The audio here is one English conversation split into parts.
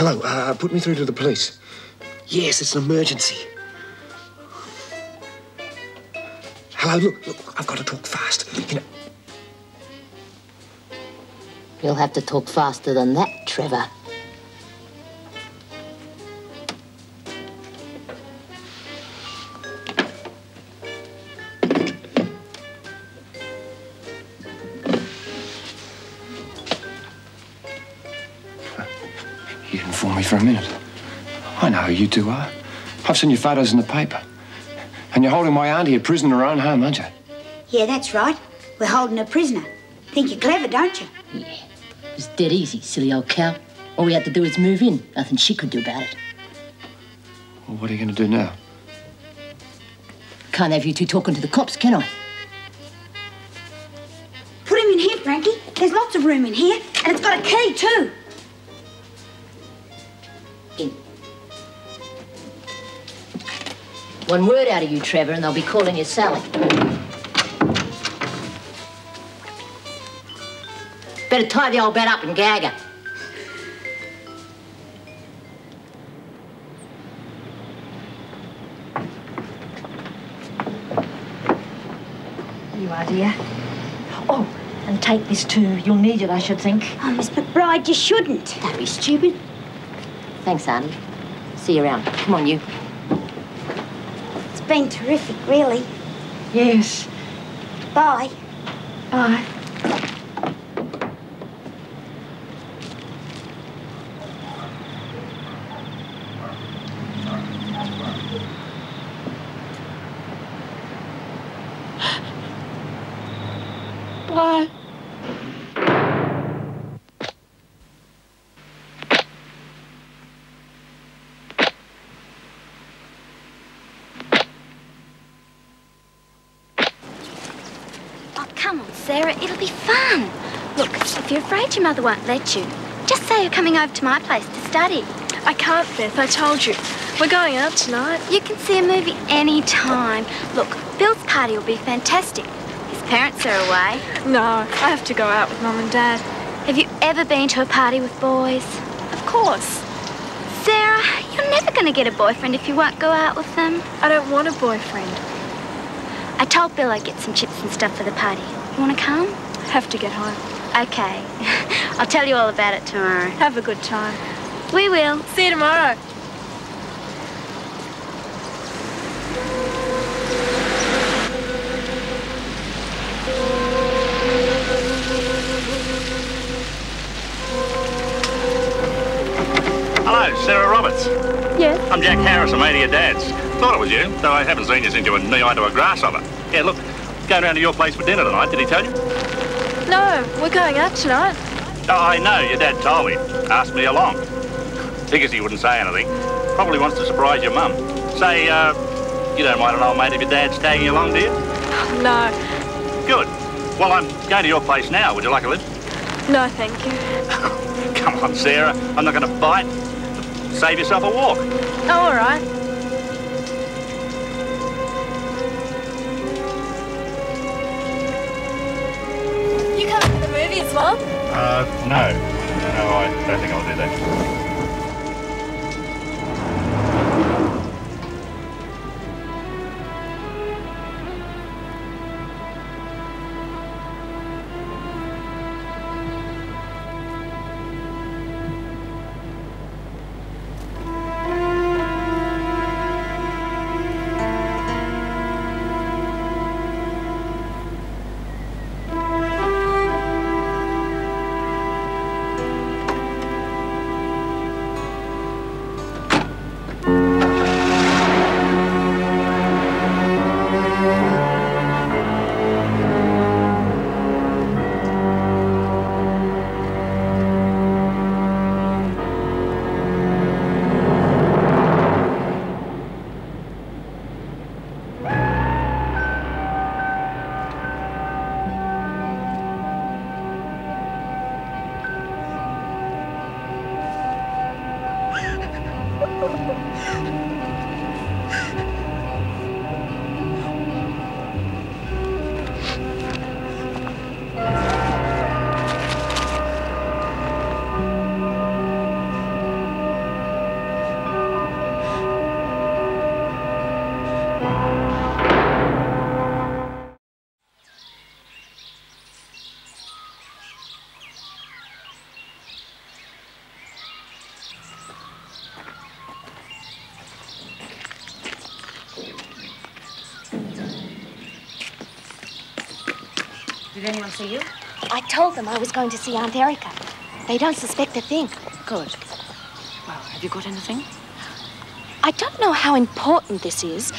Hello, put me through to the police. Yes, it's an emergency. Hello, look, I've got to talk fast. You know... You'll have to talk faster than that, Trevor. You didn't fool me for a minute. I know who you two are. I've seen your photos in the paper. And you're holding my auntie a prisoner in her own home, aren't you? Yeah, that's right. We're holding her prisoner. Think you're clever, don't you? Yeah. It was dead easy, silly old cow. All we had to do was move in. Nothing she could do about it. Well, what are you going to do now? Can't have you two talking to the cops, can I? Put him in here, Franky. There's lots of room in here. And it's got a key, too. In. One word out of you, Trevor, and they'll be calling you Sally. Better tie the old bat up and gag her. You are, dear. Oh, and take this too. You'll need it, I should think. Oh, Miss McBride, you shouldn't. Don't be stupid. Thanks, Auntie. See you around. Come on, you. It's been terrific, really. Yes. Bye. Bye. Bye. Come on, Sarah, it'll be fun. Look, if you're afraid your mother won't let you, just say you're coming over to my place to study. I can't, Beth, I told you. We're going out tonight. You can see a movie any time. Look, Bill's party will be fantastic. His parents are away. No, I have to go out with Mum and Dad. Have you ever been to a party with boys? Of course. Sarah, you're never going to get a boyfriend if you won't go out with them. I don't want a boyfriend. I told Bill I'd get some chips and stuff for the party. You want to come? Have to get home. Okay. I'll tell you all about it tomorrow. Have a good time. We will. See you tomorrow. Hello, Sarah Roberts. Yes? I'm Jack Harris. I'm 80 of Dad's. Thought it was you, though I haven't seen you since you were knee-high to a grasshopper. Yeah, look, going round to your place for dinner tonight. Did he tell you? No, we're going out tonight. Oh, I know. Your dad told me. Asked me along. Figures he wouldn't say anything. Probably wants to surprise your mum. Say, you don't mind an old mate of your dad's tagging you along, do you? No. Good. Well, I'm going to your place now. Would you like a lift? No, thank you. Come on, Sarah. I'm not going to bite. Save yourself a walk. Oh, all right. You coming to the movie as well? No. No, I don't think I'll do that. Did anyone see you? I told them I was going to see Aunt Erica. They don't suspect a thing. Good. Well, have you got anything? I don't know how important this is,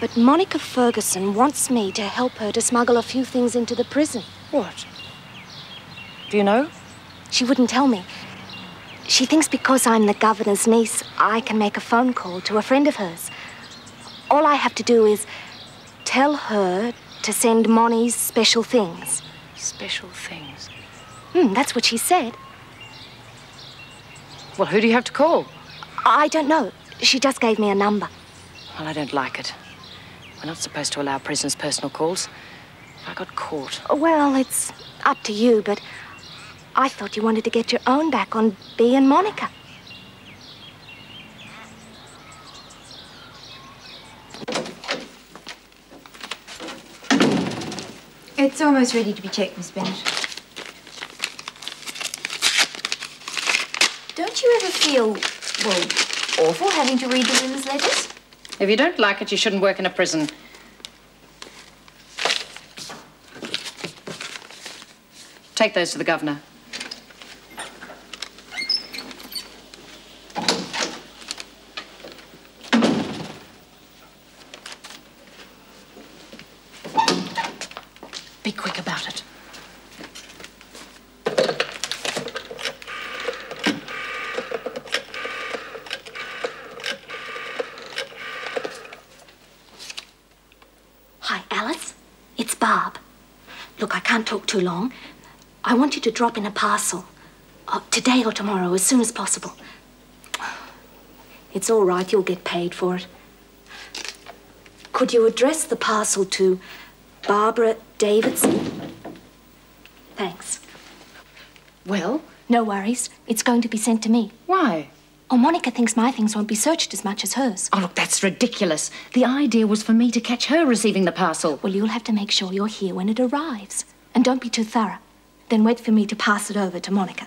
but Monica Ferguson wants me to help her to smuggle a few things into the prison. What? Do you know? She wouldn't tell me. She thinks because I'm the governor's niece, I can make a phone call to a friend of hers. All I have to do is tell her to send Moni's special things. Special things? That's what she said. Well, who do you have to call? I don't know. She just gave me a number. Well, I don't like it. We're not supposed to allow prisoners' personal calls. I got caught. Well, it's up to you, but I thought you wanted to get your own back on Bea and Monica. It's almost ready to be checked, Miss Bennett. Don't you ever feel, well, awful having to read the women's letters? If you don't like it, you shouldn't work in a prison. Take those to the governor. Be quick about it. Hi, Alice. It's Barb. Look, I can't talk too long. I want you to drop in a parcel. Today or tomorrow, as soon as possible. It's all right, you'll get paid for it. Could you address the parcel to Barbara Davidson? Thanks. Well? No worries. It's going to be sent to me. Why? Oh, Monica thinks my things won't be searched as much as hers. Oh, look, that's ridiculous. The idea was for me to catch her receiving the parcel. Well, you'll have to make sure you're here when it arrives. And don't be too thorough. Then wait for me to pass it over to Monica.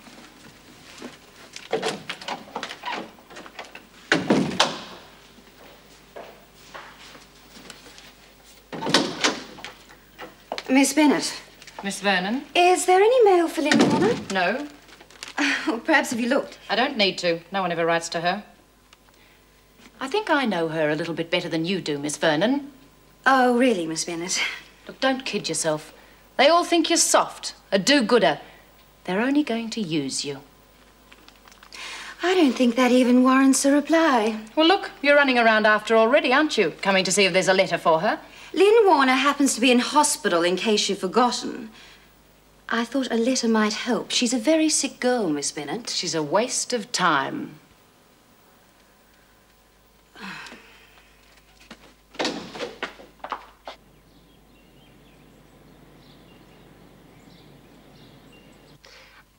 Miss Bennett. Miss Vernon? Is there any mail for Lynn Warner? No. Well, perhaps have you looked? I don't need to. No one ever writes to her. I think I know her a little bit better than you do, Miss Vernon. Oh, really, Miss Bennett? Look, don't kid yourself. They all think you're soft, a do-gooder. They're only going to use you. I don't think that even warrants a reply. Well, look, you're running around after already, aren't you? Coming to see if there's a letter for her. Lynn Warner happens to be in hospital, in case you've forgotten. I thought a letter might help. She's a very sick girl, Miss Bennett. She's a waste of time.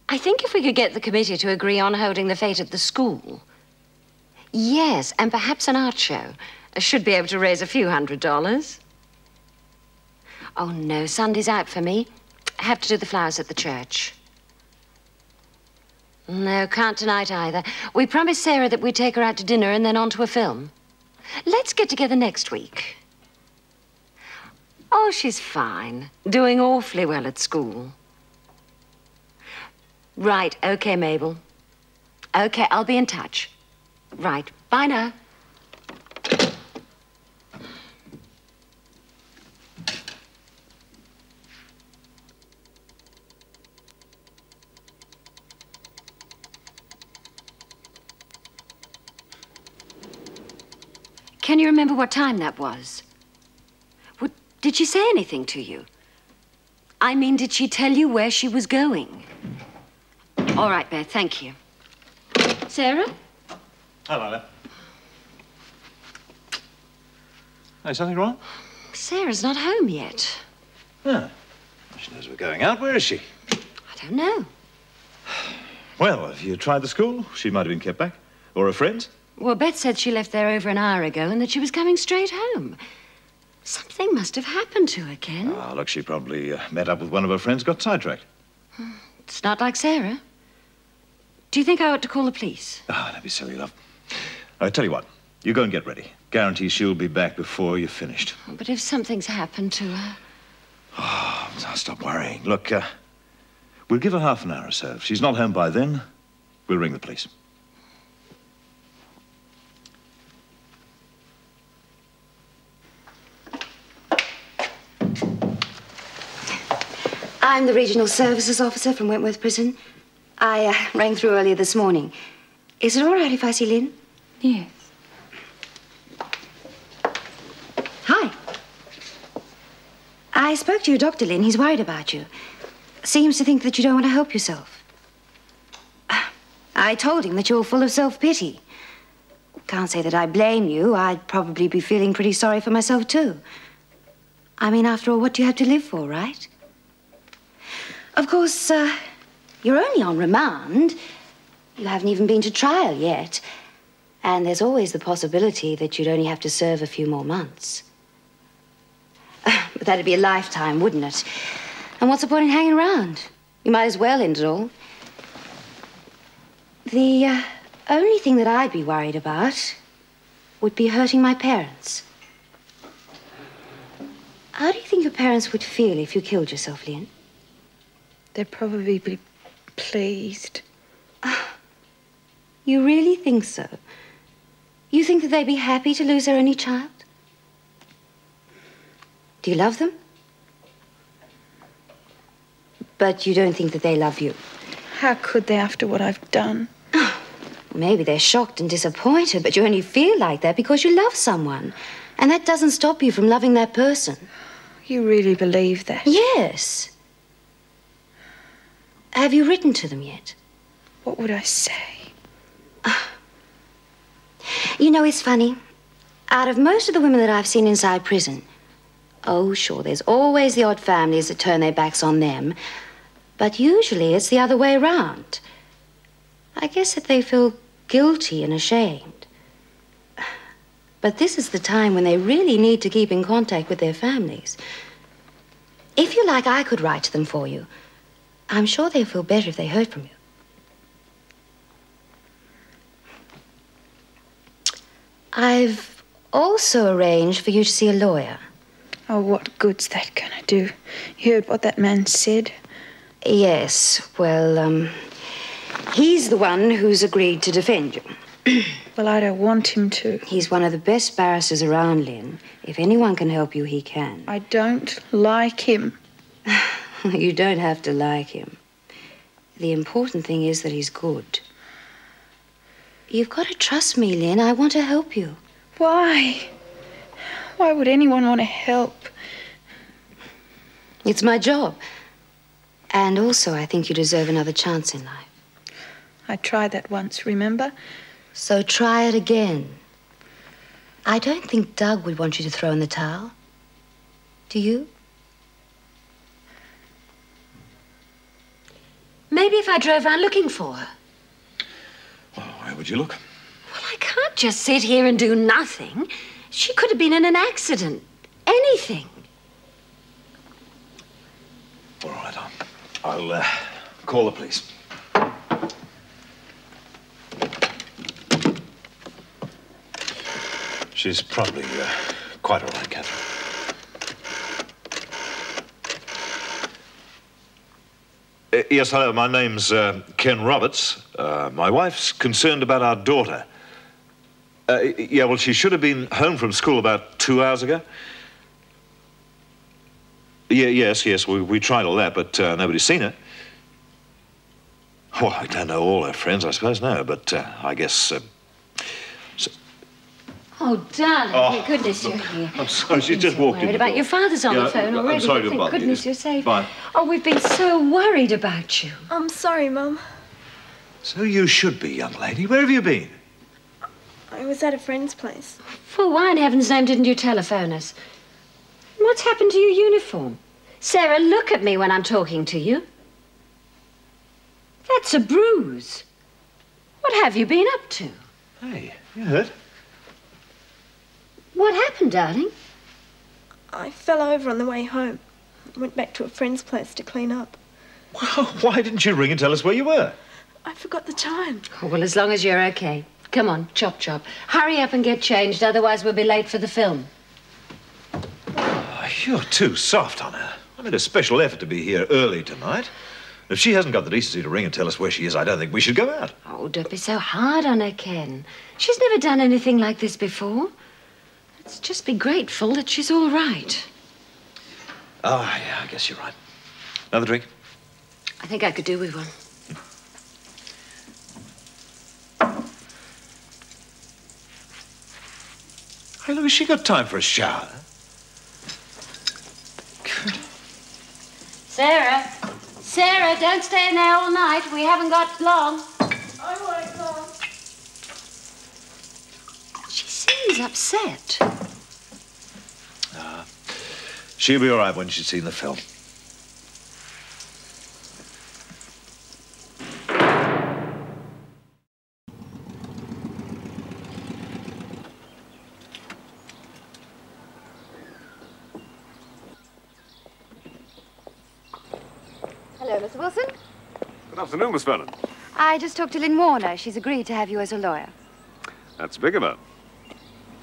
I think if we could get the committee to agree on holding the fete at the school. Yes, and perhaps an art show. I should be able to raise a few $100. Oh, no, Sunday's out for me. I have to do the flowers at the church. No, can't tonight either. We promised Sarah that we'd take her out to dinner and then on to a film. Let's get together next week. Oh, she's fine. Doing awfully well at school. Right, okay, Mabel. Okay, I'll be in touch. Right, bye now. Can you remember what time that was? Did she say anything to you? I mean, did she tell you where she was going? All right, Beth, thank you. Sarah? Hello there. Hey, something wrong? Sarah's not home yet. Ah, she knows we're going out. Where is she? I don't know. Well, have you tried the school? She might have been kept back. Or her friends? Well, Beth said she left there over an hour ago and that she was coming straight home. Something must have happened to her, Ken. Ah, look, she probably met up with one of her friends, got sidetracked. It's not like Sarah. Do you think I ought to call the police? Ah, don't be silly, love. I tell you what, you go and get ready. Guarantee she'll be back before you're finished. But if something's happened to her... Oh, Now, stop worrying. Look, we'll give her half an hour or so. If she's not home by then, we'll ring the police. I'm the Regional Services Officer from Wentworth Prison. I rang through earlier this morning. Is it all right if I see Lynn? Yes. Hi. I spoke to your doctor, Lynn. He's worried about you. Seems to think that you don't want to help yourself. I told him that you're full of self-pity. Can't say that I blame you. I'd probably be feeling pretty sorry for myself, too. I mean, after all, what do you have to live for, right? Of course, you're only on remand. You haven't even been to trial yet. And there's always the possibility that you'd only have to serve a few more months. But that'd be a lifetime, wouldn't it? And what's the point in hanging around? You might as well end it all. The only thing that I'd be worried about would be hurting my parents. How do you think your parents would feel if you killed yourself, Lynn? They'd probably be pleased. You really think so? You think that they'd be happy to lose their only child? Do you love them? But you don't think that they love you? How could they after what I've done? Maybe they're shocked and disappointed, but you only feel like that because you love someone. And that doesn't stop you from loving that person. You really believe that? Yes. Have you written to them yet? What would I say? You know, it's funny. Out of most of the women that I've seen inside prison, oh, sure, there's always the odd families that turn their backs on them. But usually it's the other way around. I guess that they feel guilty and ashamed. But this is the time when they really need to keep in contact with their families. If you like, I could write to them for you. I'm sure they'll feel better if they heard from you. I've also arranged for you to see a lawyer. Oh, what good's that gonna do? You heard what that man said? Yes, well, he's the one who's agreed to defend you. Well, I don't want him to. He's one of the best barristers around, Lynn. If anyone can help you, he can. I don't like him. You don't have to like him. The important thing is that he's good. You've got to trust me, Lynn. I want to help you. Why? Why would anyone want to help? It's my job. And also, I think you deserve another chance in life. I tried that once, remember? So try it again. I don't think Doug would want you to throw in the towel. Do you? Maybe if I drove around looking for her. Well, where would you look? Well, I can't just sit here and do nothing. She could have been in an accident. Anything. All right, I'll call the police. She's probably quite all right, Catherine. Yes, hello, my name's Ken Roberts. My wife's concerned about our daughter. Yeah, well, she should have been home from school about 2 hours ago. Yeah, yes, we tried all that, but nobody's seen her. Well, I don't know all her friends, I suppose, no, but I guess... Oh, darling, thank goodness you're here. I'm sorry, she just walked in. Worried about your father's on the phone already. I'm sorry to thank bother goodness you. you're safe. Bye. Oh, we've been so worried about you. I'm sorry, Mum. So you should be, young lady. Where have you been? I was at a friend's place. Well, why in heaven's name didn't you telephone us? What's happened to your uniform? Sarah, look at me when I'm talking to you. That's a bruise. What have you been up to? Hey, you hurt? What happened, darling? I fell over on the way home. Went back to a friend's place to clean up. Well, why didn't you ring and tell us where you were? I forgot the time. Oh, well, as long as you're okay. Come on, chop, chop. Hurry up and get changed, otherwise we'll be late for the film. Oh, you're too soft on her. I made a special effort to be here early tonight. If she hasn't got the decency to ring and tell us where she is, I don't think we should go out. Oh, don't be so hard on her, Ken. She's never done anything like this before. Let's just be grateful that she's all right. Oh, yeah, I guess you're right. Another drink? I think I could do with one. Hey, look, has she got time for a shower? Sarah, Sarah, don't stay in there all night. We haven't got long. I won't go. She seems upset. She'll be all right when she's seen the film. Hello, Mr. Wilson. Good afternoon, Miss Vernon. I just talked to Lynn Warner. She's agreed to have you as a lawyer. That's big of her.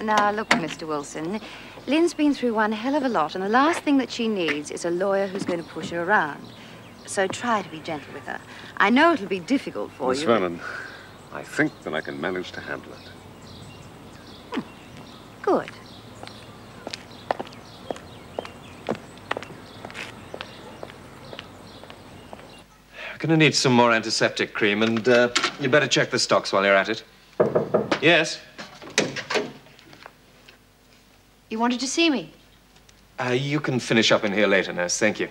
Now, look, Mr. Wilson, Lynn's been through one hell of a lot, and the last thing that she needs is a lawyer who's going to push her around. So try to be gentle with her. I know it'll be difficult for Miss you. Vernon, I think that I can manage to handle it. Good. We're going to need some more antiseptic cream, and you better check the stocks while you're at it. Yes? You wanted to see me? You can finish up in here later, nurse. Thank you.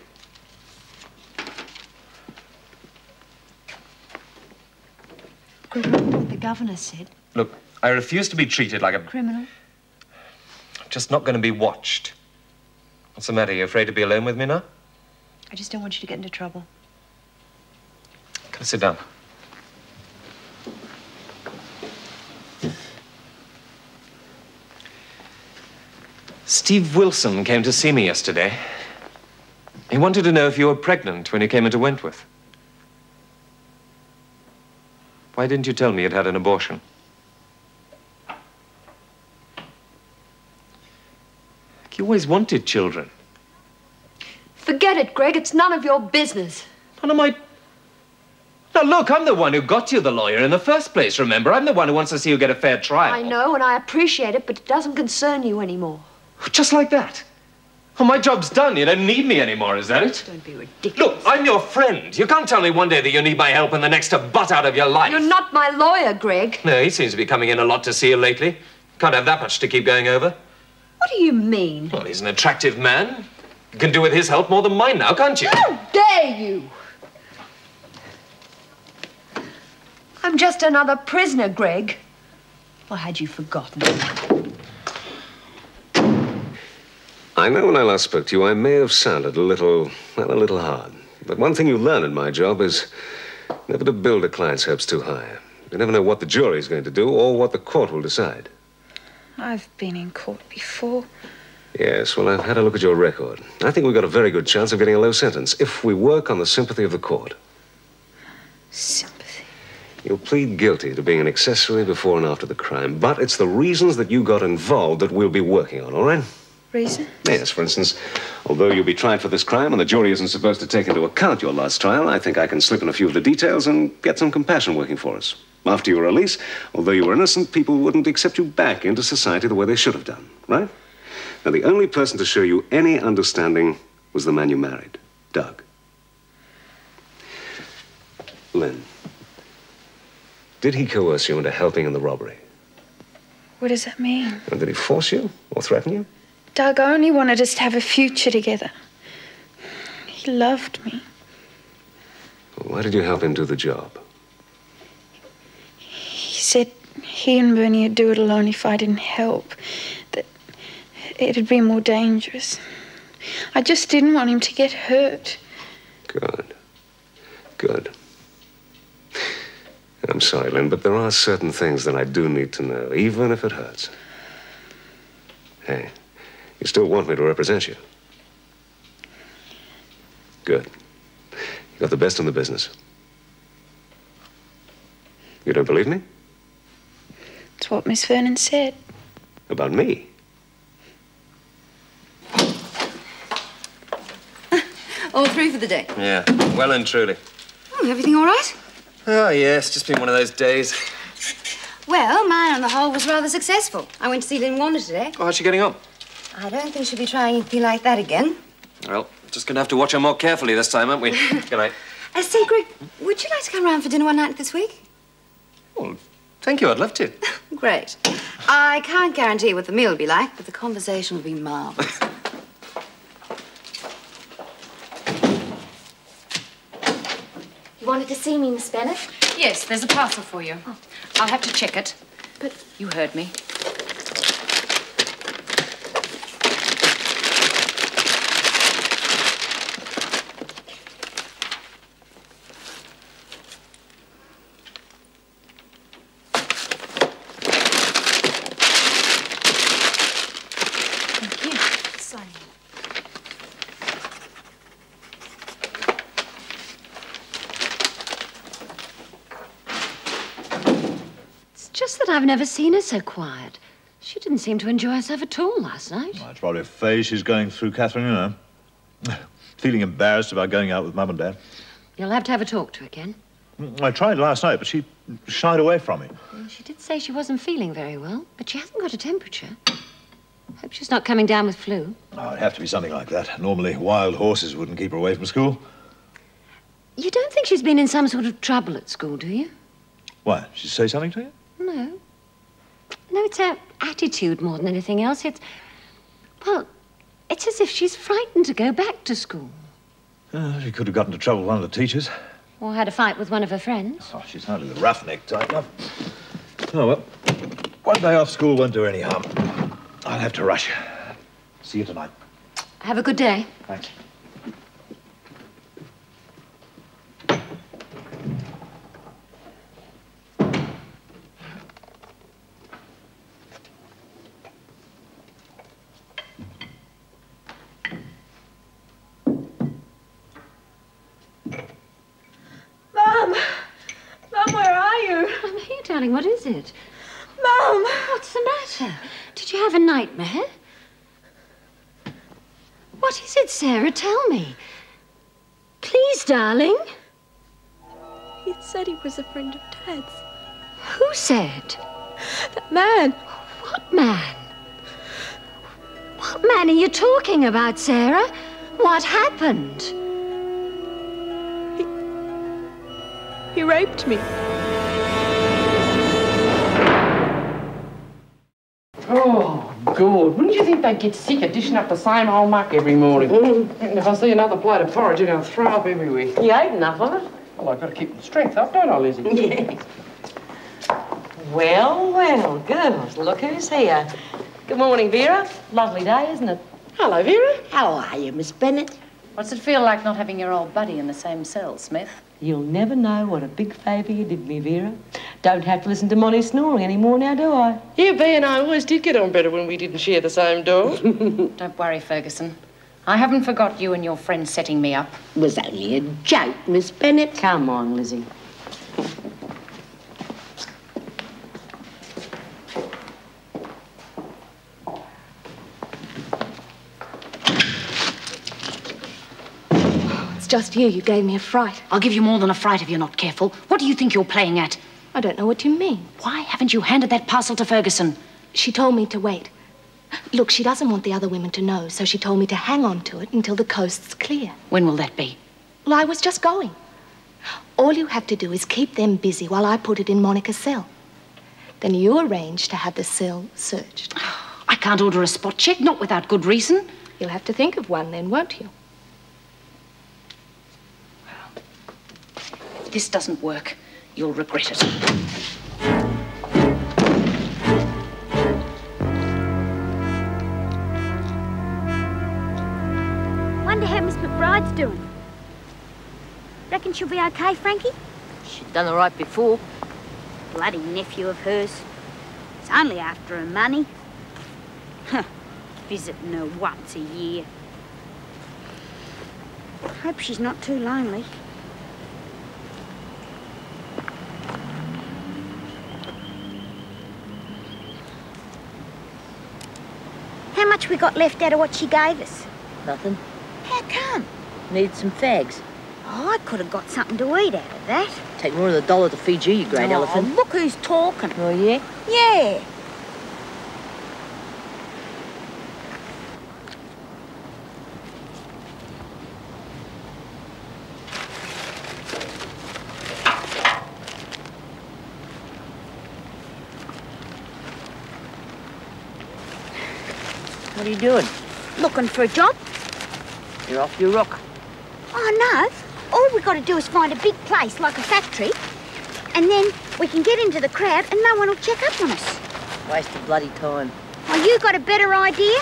Remember what the governor said? Look, I refuse to be treated like a... Criminal? I'm just not going to be watched. What's the matter? You afraid to be alone with me now? I just don't want you to get into trouble. Come sit down. Steve Wilson came to see me yesterday. He wanted to know if you were pregnant when you came into Wentworth. Why didn't you tell me you'd had an abortion? You always wanted children. Forget it, Greg. It's none of your business. None of my... Now, look, I'm the one who got you the lawyer in the first place, remember? I'm the one who wants to see you get a fair trial. I know, and I appreciate it, but it doesn't concern you anymore. Just like that? Well, my job's done. You don't need me anymore, is that it? Don't be ridiculous. Look, I'm your friend. You can't tell me one day that you need my help and the next to butt out of your life. You're not my lawyer, Greg. No, he seems to be coming in a lot to see you lately. Can't have that much to keep going over. What do you mean? Well, he's an attractive man. You can do with his help more than mine now, can't you? How dare you? I'm just another prisoner, Greg. Or had you forgotten? I know when I last spoke to you, I may have sounded a little hard. But one thing you learn in my job is never to build a client's hopes too high. You never know what the jury's going to do or what the court will decide. I've been in court before. Yes, well, I've had a look at your record. I think we've got a very good chance of getting a low sentence if we work on the sympathy of the court. Sympathy? You'll plead guilty to being an accessory before and after the crime, but it's the reasons that you got involved that we'll be working on, all right? Reason? Yes, for instance, although you'll be tried for this crime and the jury isn't supposed to take into account your last trial, I think I can slip in a few of the details and get some compassion working for us. After your release, although you were innocent, people wouldn't accept you back into society the way they should have done, right? Now, the only person to show you any understanding was the man you married, Doug. Lynn, did he coerce you into helping in the robbery? What does that mean? And did he force you or threaten you? Doug only wanted us to have a future together. He loved me. Well, why did you help him do the job? He said he and Bernie would do it alone if I didn't help. That it'd be more dangerous. I just didn't want him to get hurt. Good. Good. I'm sorry, Lynn, but there are certain things that I do need to know, even if it hurts. Hey, you still want me to represent you? Good. You got the best in the business. You don't believe me? It's what Miss Vernon said. About me? All through for the day? Yeah, well and truly. Oh, everything all right? Oh, yes, just been one of those days. Well, mine on the whole was rather successful. I went to see Lynn today. Oh, how's she getting on? I don't think she'll be trying anything like that again. Well, just going to have to watch her more carefully this time, aren't we? Good night. Say, Greg, would you like to come round for dinner one night this week? Well, thank you, I'd love to. Great. I can't guarantee what the meal will be like, but the conversation will be marvellous. You wanted to see me, Miss Bennett? Yes, there's a parcel for you. Oh. I'll have to check it. But you heard me. Just that I've never seen her so quiet. She didn't seem to enjoy herself at all last night. Well, it's probably a phase she's going through, Catherine, you know. Feeling embarrassed about going out with Mum and Dad. You'll have to have a talk to her again. I tried last night, but she shied away from me. Well, she did say she wasn't feeling very well, but she hasn't got a temperature. Hope she's not coming down with flu. Oh, it'd have to be something like that. Normally, wild horses wouldn't keep her away from school. You don't think she's been in some sort of trouble at school, do you? Why? Did she say something to you? No. No, it's her attitude more than anything else. Well, it's as if she's frightened to go back to school. She could have got into trouble with one of the teachers. Or had a fight with one of her friends. Oh, she's hardly the roughneck type, love. Oh, well, one day off school won't do any harm. I'll have to rush. See you tonight. Have a good day. Thanks. Darling, what is it? Mum! What's the matter? Did you have a nightmare? What is it, Sarah? Tell me. Please, darling. He said he was a friend of Dad's. Who said? That man. What man? What man are you talking about, Sarah? What happened? He raped me. Oh, God. Wouldn't you think they'd get sick of dishing up the same old muck every morning? And if I see another plate of porridge, you're going to throw up everywhere. You ate enough of it? Well, I've got to keep the strength up, don't I, Lizzie? Yes. Well, well, girls, look who's here. Good morning, Vera. Lovely day, isn't it? Hello, Vera. How are you, Miss Bennett? What's it feel like not having your old buddy in the same cell, Smith? You'll never know what a big favour you did me, Vera. Don't have to listen to Monty snoring anymore now, do I? Yeah, B and I always did get on better when we didn't share the same door. Don't worry, Ferguson. I haven't forgot you and your friend setting me up. It was only a joke, Miss Bennett. Come on, Lizzie. Just you gave me a fright. I'll give you more than a fright if you're not careful. What do you think you're playing at? I don't know what you mean. Why haven't you handed that parcel to Ferguson? She told me to wait. Look, she doesn't want the other women to know, so she told me to hang on to it until the coast's clear. When will that be? Well, I was just going. All you have to do is keep them busy while I put it in Monica's cell. Then you arrange to have the cell searched. I can't order a spot check, not without good reason. You'll have to think of one then, won't you? If this doesn't work, you'll regret it. Wonder how Miss McBride's doing. Reckon she'll be okay, Franky? She's done all right before. Bloody nephew of hers. It's only after her money. Huh. Visiting her once a year. Hope she's not too lonely. How much we got left out of what she gave us? Nothing. How come? Needed some fags. Oh, I could have got something to eat out of that. Take more than $1 to feed you, you great elephant. Look who's talking. Oh, yeah? Yeah. What are you doing? Looking for a job. You're off your rock. Oh, no. All we got to do is find a big place, like a factory, and then we can get into the crowd and no one will check up on us. Waste of bloody time. Oh, you got a better idea?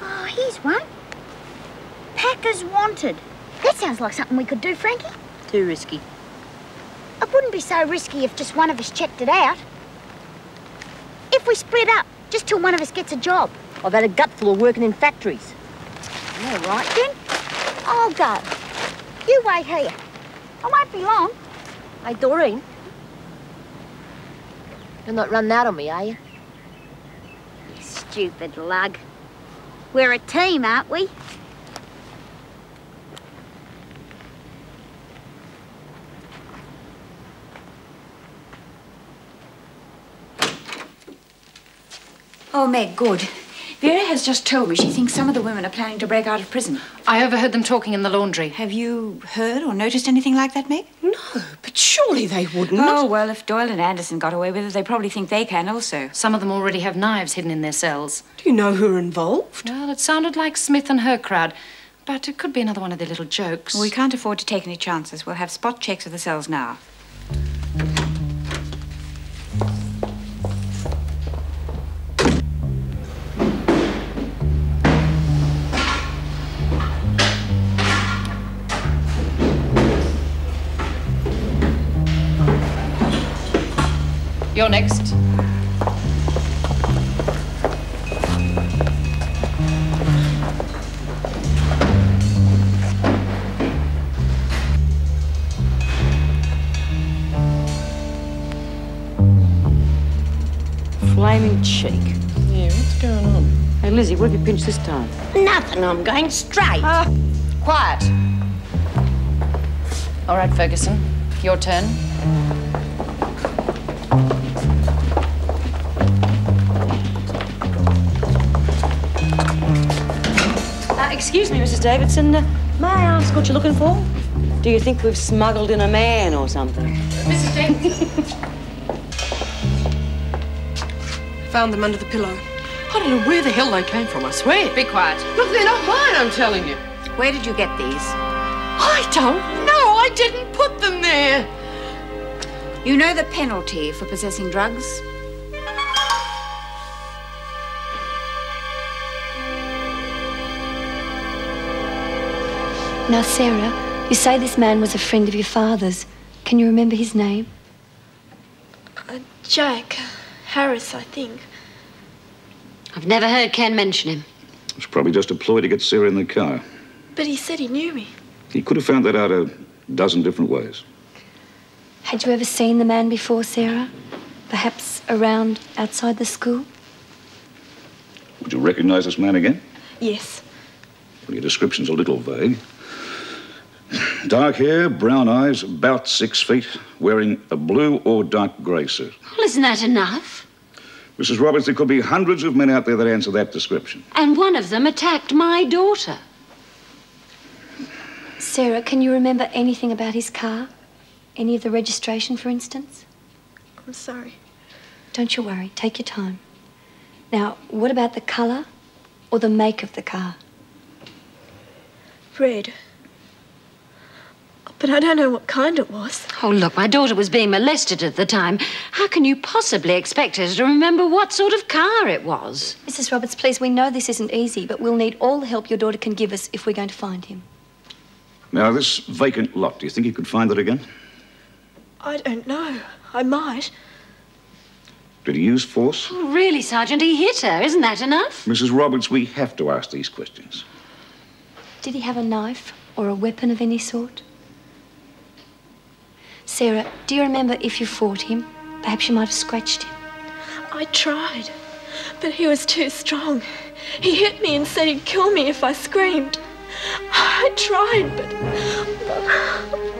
Oh, here's one. Packers wanted. That sounds like something we could do, Franky. Too risky. It wouldn't be so risky if just one of us checked it out. If we split up, just till one of us gets a job. I've had a gutful of working in factories. All right, then. I'll go. You wait here. I won't be long. Hey, Doreen. You're not running out on me, are you? You stupid lug. We're a team, aren't we? Oh, Meg, good. Vera has just told me she thinks some of the women are planning to break out of prison. I overheard them talking in the laundry. Have you heard or noticed anything like that, Meg? No, but surely they wouldn't. Oh, well, if Doyle and Anderson got away with it, they probably think they can also. Some of them already have knives hidden in their cells. Do you know who are involved? Well, it sounded like Smith and her crowd, but it could be another one of their little jokes. We can't afford to take any chances. We'll have spot checks of the cells now. You're next. Flaming cheek. Yeah, what's going on? Hey, Lizzie, what have you pinched this time? Nothing, I'm going straight. Quiet. All right, Ferguson, your turn. Excuse me, Mrs. Davidson. May I ask what you're looking for? Do you think we've smuggled in a man or something? Mrs. Davidson. Found them under the pillow. I don't know where the hell they came from, I swear. Be quiet. Look, they're not mine, I'm telling you. Where did you get these? I don't know. I didn't put them there. You know the penalty for possessing drugs? Now, Sarah, you say this man was a friend of your father's. Can you remember his name? Jack Harris, I think. I've never heard Ken mention him. It's probably just a ploy to get Sarah in the car. But he said he knew me. He could have found that out a dozen different ways. Had you ever seen the man before, Sarah? Perhaps around outside the school? Would you recognize this man again? Yes. Well, your description's a little vague. Dark hair, brown eyes, about 6 feet, wearing a blue or dark grey suit. Well, isn't that enough? Mrs. Roberts, there could be hundreds of men out there that answer that description. And one of them attacked my daughter. Sarah, can you remember anything about his car? Any of the registration, for instance? I'm sorry. Don't you worry. Take your time. Now, what about the colour or the make of the car? Red. But I don't know what kind it was. Oh, look, my daughter was being molested at the time. How can you possibly expect her to remember what sort of car it was? Mrs. Roberts, please, we know this isn't easy, but we'll need all the help your daughter can give us if we're going to find him. Now, this vacant lot, do you think you could find it again? I don't know. I might. Did he use force? Oh, really, Sergeant, he hit her. Isn't that enough? Mrs. Roberts, we have to ask these questions. Did he have a knife or a weapon of any sort? Sarah, do you remember if you fought him? Perhaps you might have scratched him. I tried. But he was too strong. He hit me and said he'd kill me if I screamed. I tried, but...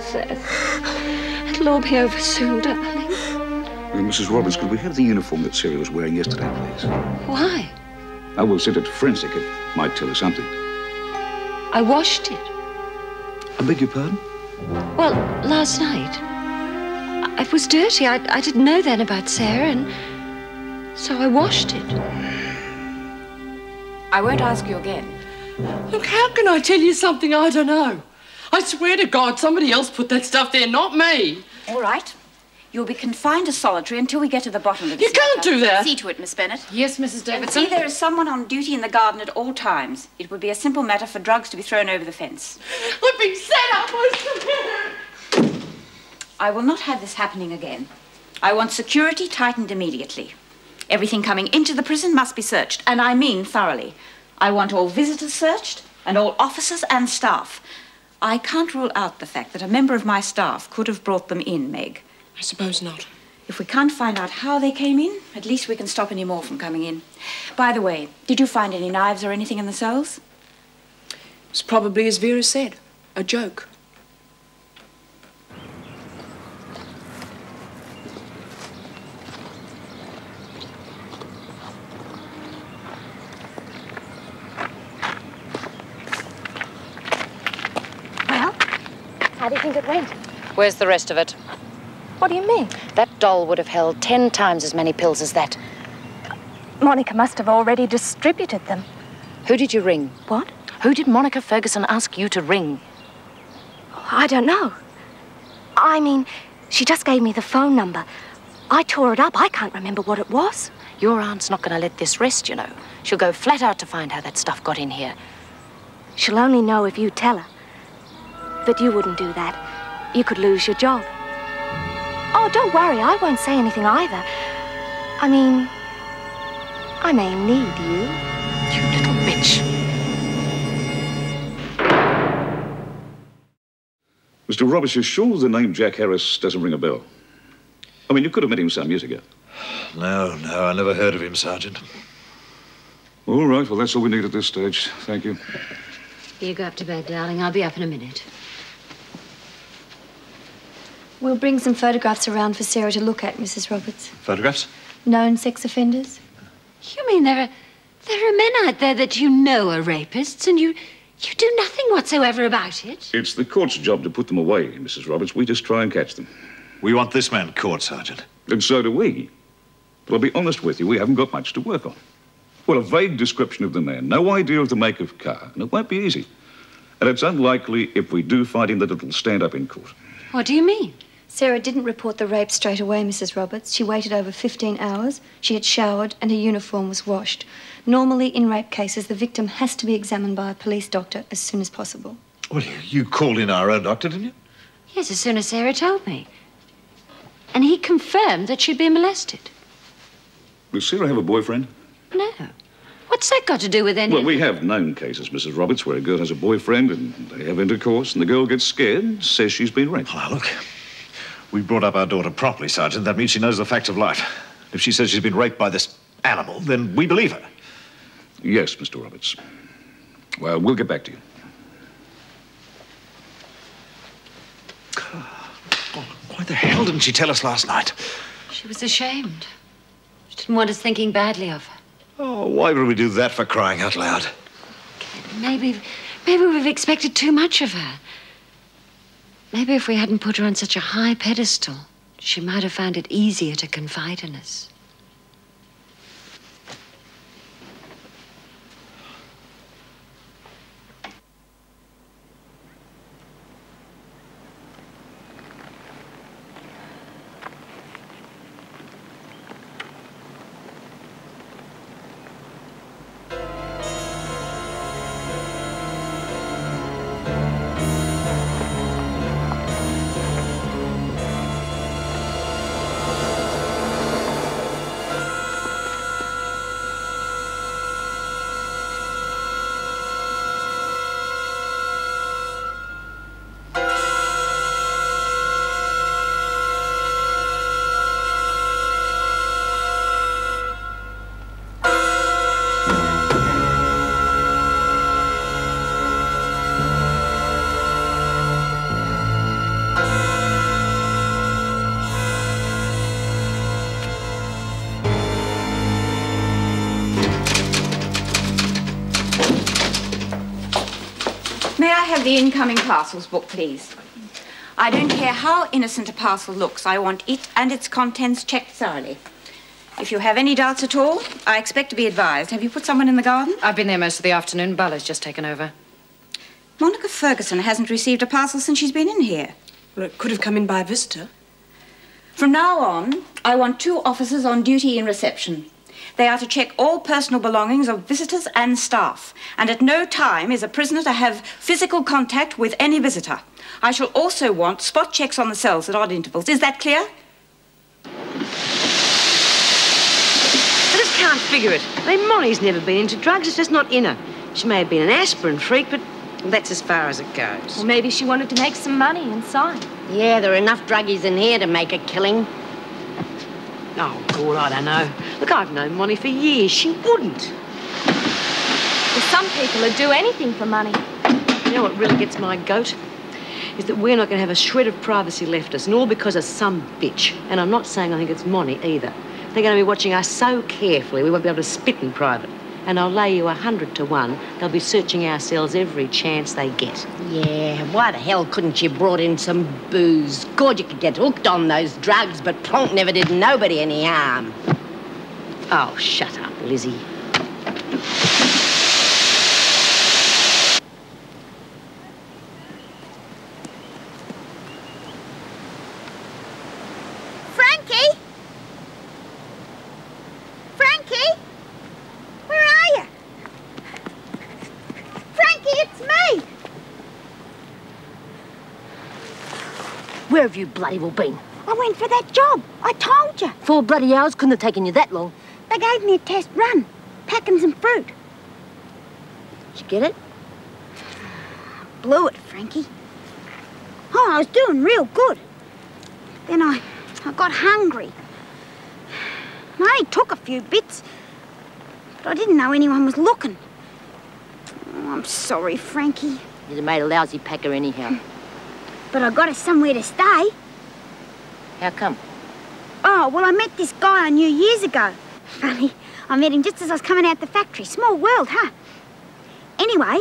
Seth, it'll all be over soon, darling. Mrs. Roberts, could we have the uniform that Celia was wearing yesterday, please? Why? I will send it to forensic. It might tell us something. I washed it. I beg your pardon? Well, last night. It was dirty. I didn't know then about Sarah, and so I washed it. I won't ask you again. Look, how can I tell you something I don't know? I swear to God, somebody else put that stuff there, not me. All right. You'll be confined to solitary until we get to the bottom of this. You can't do that. See to it, Miss Bennett. Yes, Mrs. Davidson. And see there is someone on duty in the garden at all times. It would be a simple matter for drugs to be thrown over the fence. I've been set up, I will not have this happening again. I want security tightened immediately. Everything coming into the prison must be searched, and I mean thoroughly. I want all visitors searched, and all officers and staff. I can't rule out the fact that a member of my staff could have brought them in, Meg. I suppose not. If we can't find out how they came in, at least we can stop any more from coming in. By the way, did you find any knives or anything in the cells? It's probably as Vera said, a joke. Well, how do you think it went? Where's the rest of it? What do you mean? That doll would have held 10 times as many pills as that. Monica must have already distributed them. Who did you ring? What? Who did Monica Ferguson ask you to ring? I don't know. I mean, she just gave me the phone number. I tore it up. I can't remember what it was. Your aunt's not going to let this rest, you know. She'll go flat out to find how that stuff got in here. She'll only know if you tell her. But you wouldn't do that. You could lose your job. Oh, don't worry, I won't say anything either. I mean, I may need you. You little bitch. Mr. Roberts, you're sure the name Jack Harris doesn't ring a bell? I mean, you could have met him some years ago. No, I never heard of him, Sergeant. All right, well, that's all we need at this stage. Thank you. You go up to bed, darling. I'll be up in a minute. We'll bring some photographs around for Sarah to look at, Mrs. Roberts. Photographs? Known sex offenders? You mean there are men out there that you know are rapists, and you do nothing whatsoever about it? It's the court's job to put them away, Mrs. Roberts. We just try and catch them. We want this man caught, Sergeant. And so do we. But I'll be honest with you, we haven't got much to work on. Well, a vague description of the man, no idea of the make of car, and it won't be easy. And it's unlikely, if we do find him, that it'll stand up in court. What do you mean? Sarah didn't report the rape straight away, Mrs. Roberts. She waited over 15 hours. She had showered and her uniform was washed. Normally, in rape cases, the victim has to be examined by a police doctor as soon as possible. Well, you called in our own doctor, didn't you? Yes, as soon as Sarah told me. And he confirmed that she'd been molested. Does Sarah have a boyfriend? No. What's that got to do with anything? Well, we have known cases, Mrs. Roberts, where a girl has a boyfriend and they have intercourse and the girl gets scared and says she's been raped. Oh, look, we brought up our daughter properly, Sergeant. That means she knows the facts of life. If she says she's been raped by this animal, then we believe her. Yes, Mr. Roberts. Well, we'll get back to you. Why the hell didn't she tell us last night? She was ashamed. She didn't want us thinking badly of her. Oh, why would we do that, for crying out loud? Maybe we've expected too much of her. Maybe if we hadn't put her on such a high pedestal, she might have found it easier to confide in us. May I have the incoming parcels book, please? I don't care how innocent a parcel looks. I want it and its contents checked thoroughly. If you have any doubts at all, I expect to be advised. Have you put someone in the garden? I've been there most of the afternoon. Bella's just taken over. Monica Ferguson hasn't received a parcel since she's been in here. Well, it could have come in by a visitor. From now on, I want 2 officers on duty in reception. They are to check all personal belongings of visitors and staff, and at no time is a prisoner to have physical contact with any visitor. I shall also want spot checks on the cells at odd intervals. Is that clear? I just can't figure it. I mean, Molly's never been into drugs. It's just not in her. She may have been an aspirin freak, but that's as far as it goes. Or maybe she wanted to make some money and sign. Yeah, there are enough druggies in here to make a killing. Oh, God, I don't know. Look, I've known Molly for years. She wouldn't. Well, some people would do anything for money. You know what really gets my goat? Is that we're not going to have a shred of privacy left us, and all because of some bitch. And I'm not saying I think it's Molly either. They're going to be watching us so carefully we won't be able to spit in private. And I'll lay you 100 to 1, they'll be searching our cells every chance they get. Yeah, why the hell couldn't you brought in some booze? God, you could get hooked on those drugs, but Plonk never did nobody any harm. Oh, shut up, Lizzie. Franky? Franky? Where are you? Franky, it's me! Where have you bloody well been? I went for that job. I told you. 4 bloody hours couldn't have taken you that long. They gave me a test run, packing some fruit. Did you get it? Blew it, Franky. Oh, I was doing real good. Then I got hungry. I only took a few bits, but I didn't know anyone was looking. Oh, I'm sorry, Franky. You'd have made a lousy packer anyhow. But I got us somewhere to stay. How come? Oh, well, I met this guy I knew years ago. Funny, I met him just as I was coming out the factory. Small world, huh? Anyway,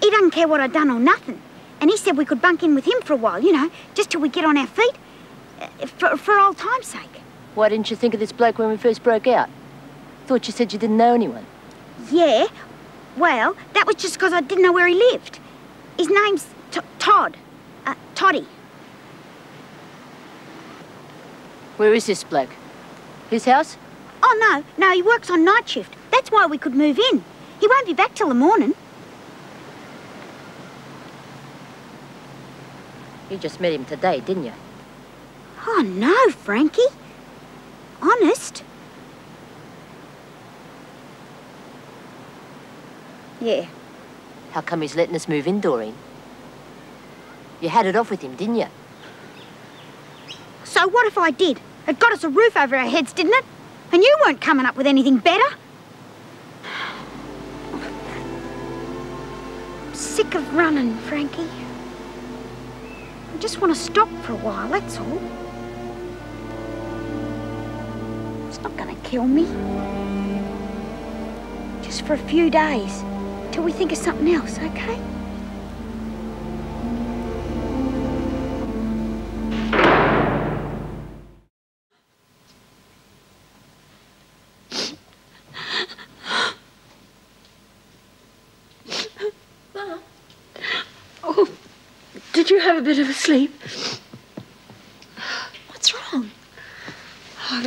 he doesn't care what I'd done or nothing. And he said we could bunk in with him for a while, you know, just till we get on our feet. For old time's sake. Why didn't you think of this bloke when we first broke out? Thought you said you didn't know anyone. Yeah, well, that was just because I didn't know where he lived. His name's Todd. Toddy. Where is this bloke? His house? Oh, no, he works on night shift. That's why we could move in. He won't be back till the morning. You just met him today, didn't you? Oh, no, Franky. Honest. Yeah. How come he's letting us move in, Doreen? You had it off with him, didn't you? So what if I did? It got us a roof over our heads, didn't it? And you weren't coming up with anything better. I'm sick of running, Franky. I just want to stop for a while, that's all. It's not going to kill me. Just for a few days, till we think of something else, okay? Did you have a bit of a sleep? What's wrong? I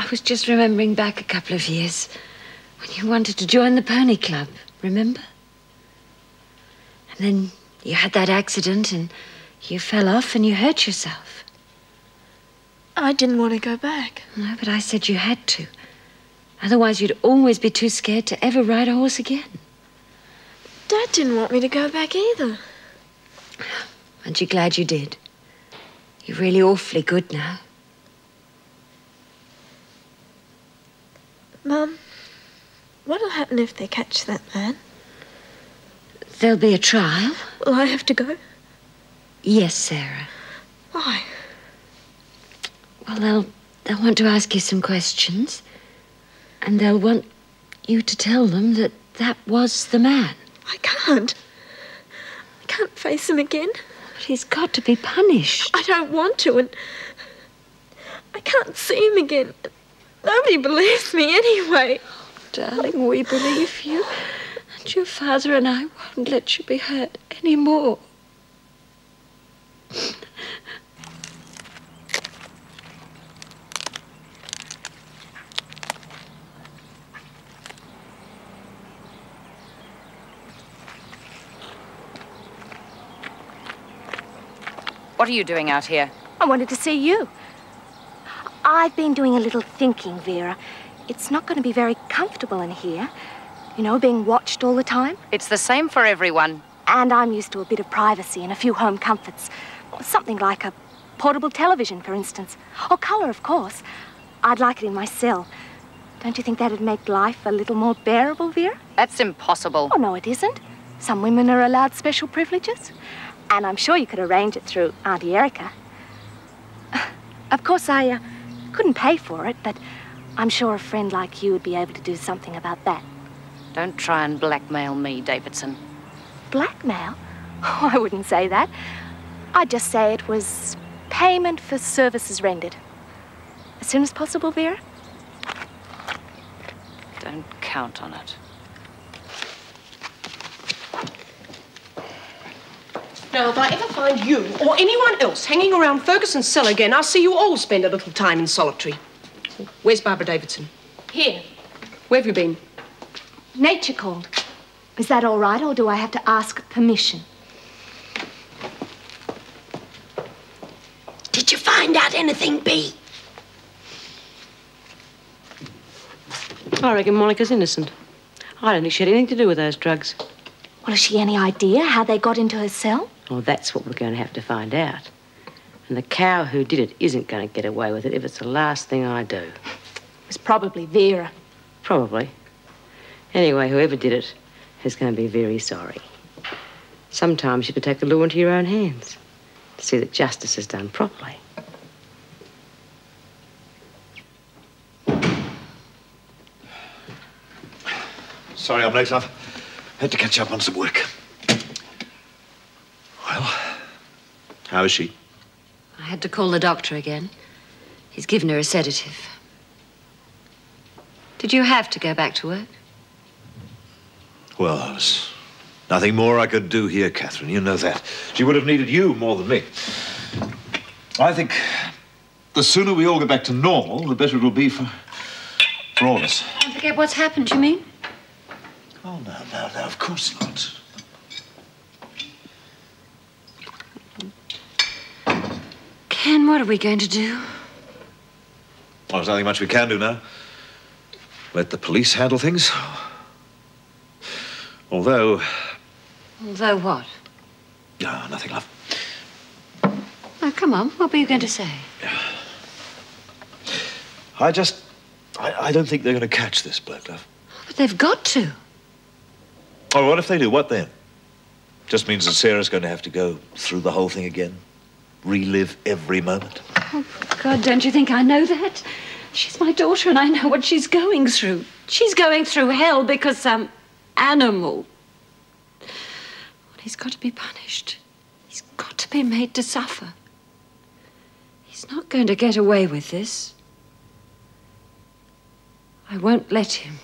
was just remembering back a couple of years when you wanted to join the pony club, remember? And then you had that accident and you fell off and you hurt yourself. I didn't want to go back. No, but I said you had to. Otherwise you'd always be too scared to ever ride a horse again. Dad didn't want me to go back either. Aren't you glad you did? You're really awfully good now. Mum, what'll happen if they catch that man? There'll be a trial. Will I have to go? Yes, Sarah. Why? Well, they'll want to ask you some questions. And they'll want you to tell them that was the man. I can't. I can't face him again. But he's got to be punished. I don't want to, and I can't see him again. Nobody believes me anyway. Darling, we believe you. And your father and I won't let you be hurt any more. What are you doing out here? I wanted to see you. I've been doing a little thinking, Vera. It's not going to be very comfortable in here. You know, being watched all the time. It's the same for everyone. And I'm used to a bit of privacy and a few home comforts. Something like a portable television, for instance. Or colour, of course. I'd like it in my cell. Don't you think that'd make life a little more bearable, Vera? That's impossible. Oh, no, it isn't. Some women are allowed special privileges. And I'm sure you could arrange it through Auntie Erica. Of course, I couldn't pay for it, but I'm sure a friend like you would be able to do something about that. Don't try and blackmail me, Davidson. Blackmail? Oh, I wouldn't say that. I'd just say it was payment for services rendered. As soon as possible, Vera? Don't count on it. Now, if I ever find you or anyone else hanging around Ferguson's cell again, I'll see you all spend a little time in solitary. Where's Barbara Davidson? Here. Where have you been? Nature called. Is that all right, or do I have to ask permission? Did you find out anything, Bea? I reckon Monica's innocent. I don't think she had anything to do with those drugs. Well, has she any idea how they got into her cell? Well, that's what we're going to have to find out. And the cow who did it isn't going to get away with it if it's the last thing I do. It was probably Vera. Probably. Anyway, whoever did it is going to be very sorry. Sometimes you could take the law into your own hands to see that justice is done properly. Sorry I'm late, love. Had to catch up on some work. Well, how is she? I had to call the doctor again. He's given her a sedative. Did you have to go back to work? Well, there's nothing more I could do here, Catherine. You know that. She would have needed you more than me. I think the sooner we all get back to normal, the better it will be for all of us. Don't forget what's happened, you mean? Oh, no, of course not. Ken, what are we going to do? Well, there's nothing much we can do now. Let the police handle things. Although... Although what? No, nothing, love. Oh, come on. What were you going to say? I don't think they're going to catch this bloke, love. But they've got to. Oh, what if they do? What then? Just means that Sarah's going to have to go through the whole thing again. Relive every moment. Oh, God, don't you think I know that? She's my daughter and I know what she's going through. She's going through hell because some animal. Well, he's got to be punished. He's got to be made to suffer. He's not going to get away with this. I won't let him.